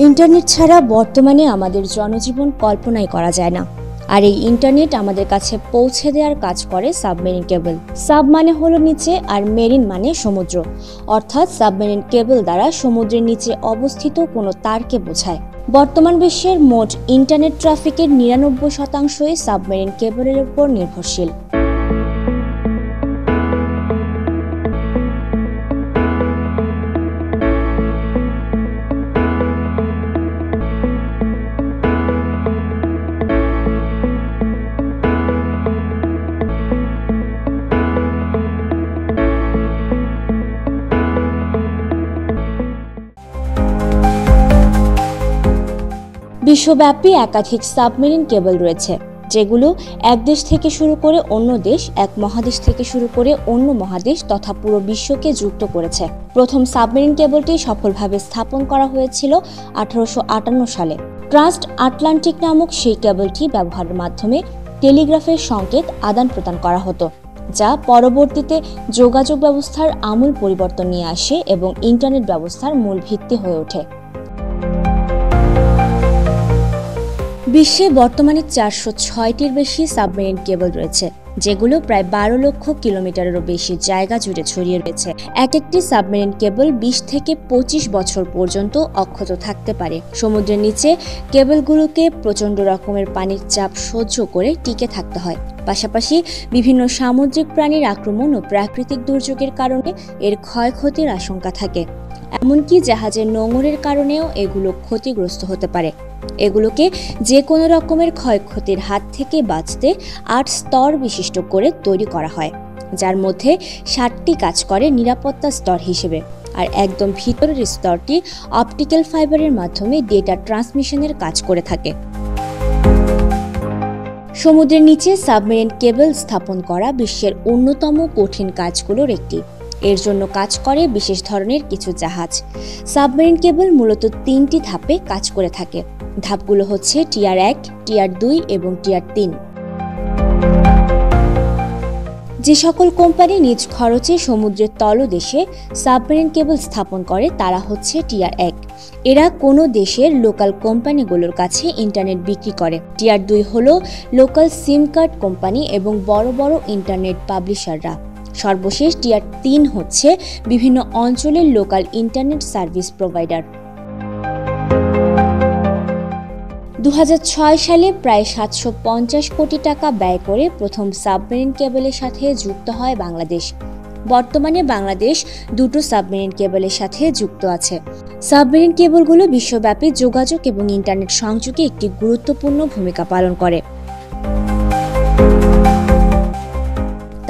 Internet ছাড়া বর্তমানে আমাদের জনজীবন কল্পনাই করা যায় না। আর এই ইন্টারনেট আমাদের কাছে পৌঁছে দেওয়ার কাজ করে সাবমেরিন কেবল। সাব মানে হলো নিচে আর মেরিন মানে সমুদ্র, অর্থাৎ সাবমেরিন কেবল দ্বারা সমুদ্রের নিচে অবস্থিত কোনো তারকে বোঝায়। বর্তমান বিশ্বের মোট ইন্টারনেট ট্রাফিকের ৯৯%ই সাবমেরিন কেবলের উপর নির্ভরশীল। বিশ্বব্যাপী একাধিক সাবমেরিন কেবল রয়েছে, যেগুলো এক দেশ থেকে শুরু করে অন্য দেশ, এক মহাদেশ থেকে শুরু করে অন্য মহাদেশ তথা পুরো বিশ্বকে যুক্ত করেছে। প্রথম সাবমেরিন কেবলটি সফলভাবে স্থাপন করা হয়েছিল 1858 সালে। ট্রান্স আটলান্টিক নামক সেই কেবলটি ব্যবহারের মাধ্যমে টেলিগ্রাফের সংকেত আদান প্রদান করা হতো, যা পরবর্তীতে যোগাযোগ ব্যবস্থার আমূল পরিবর্তন নিয়ে আসে এবং ইন্টারনেট ব্যবস্থার মূল ভিত্তি হয়ে ওঠে। বিশ্বে বর্তমানে 406টির বেশি সাবমেরিন কেবল রয়েছে, যেগুলো প্রায় 12 লক্ষ কিলোমিটারেরও বেশি জায়গা জুড়ে ছড়িয়ে রয়েছে। এক একটি সাবমেরিন কেবল 20 থেকে 25 বছর পর্যন্ত অক্ষত থাকতে পারে। সমুদ্রের নিচে কেবলগুলোকে প্রচণ্ড রকমের পানির চাপ সহ্য করে টিকে থাকতে হয়। পাশাপাশি বিভিন্ন সামুদ্রিক প্রাণীর আক্রমণ ও প্রাকৃতিক দুর্যোগের কারণে এর ক্ষয়ক্ষতির আশঙ্কা থাকে। এমনকি জাহাজের নোঙরের কারণেও এগুলো ক্ষতিগ্রস্ত হতে পারে। এগুলোকে যে কোনো রকমের ক্ষয়ক্ষতির হাত থেকে বাঁচতে 8 স্তর বিশিষ্ট করে তৈরি করা হয়, যার মধ্যে 7টি কাজ করে নিরাপত্তা স্তর হিসেবে, আর একদম ভিতরের স্তরটি অপটিক্যাল ফাইবারের মাধ্যমে ডেটা ট্রান্সমিশনের কাজ করে থাকে। সমুদ্রের নিচে সাবমেরিন কেবল স্থাপন করা বিশ্বের অন্যতম কঠিন কাজগুলোর একটি। এর জন্য কাজ করে বিশেষ ধরনের কিছু জাহাজ। সাবমেরিন কেবল মূলত 3টি ধাপে কাজ করে থাকে। ধাপগুলো হচ্ছে টিয়ার 1, টিয়ার 2 এবং টিয়ার 3। যে সকল কোম্পানি নিজ খরচে সমুদ্রের তলদেশে সাবমেরিন কেবল স্থাপন করে তারা হচ্ছে টিয়ার 1। এরা কোনো দেশের লোকাল কোম্পানিগুলোর কাছে ইন্টারনেট বিক্রি করে। টিয়ার 2 হলো লোকাল সিম কার্ড কোম্পানি এবং বড় বড় ইন্টারনেট পাবলিশাররা। সর্বশেষ টিয়ার 3 হচ্ছে বিভিন্ন অঞ্চলের লোকাল ইন্টারনেট সার্ভিস প্রোভাইডার। 2006 সালে প্রায় 750 কোটি টাকা ব্যয় করে প্রথম সাবমেরিন কেবলের সাথে যুক্ত হয় বাংলাদেশ। বর্তমানে বাংলাদেশ 2টো সাবমেরিন কেবলের সাথে যুক্ত আছে। সাবমেরিন কেবলগুলো বিশ্বব্যাপী যোগাযোগ এবং ইন্টারনেট সংযোগে একটি গুরুত্বপূর্ণ ভূমিকা পালন করে।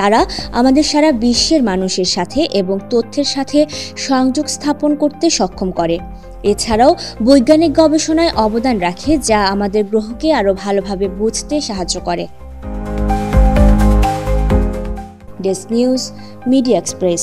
তারা আমাদের সারা বিশ্বের মানুষের সাথে এবং তথ্যের সাথে সংযোগ স্থাপন করতে সক্ষম করে। এছাড়াও বৈজ্ঞানিক গবেষণায় অবদান রাখে, যা আমাদের গ্রহকে আরও ভালোভাবে বুঝতে সাহায্য করে। Desk news, media express.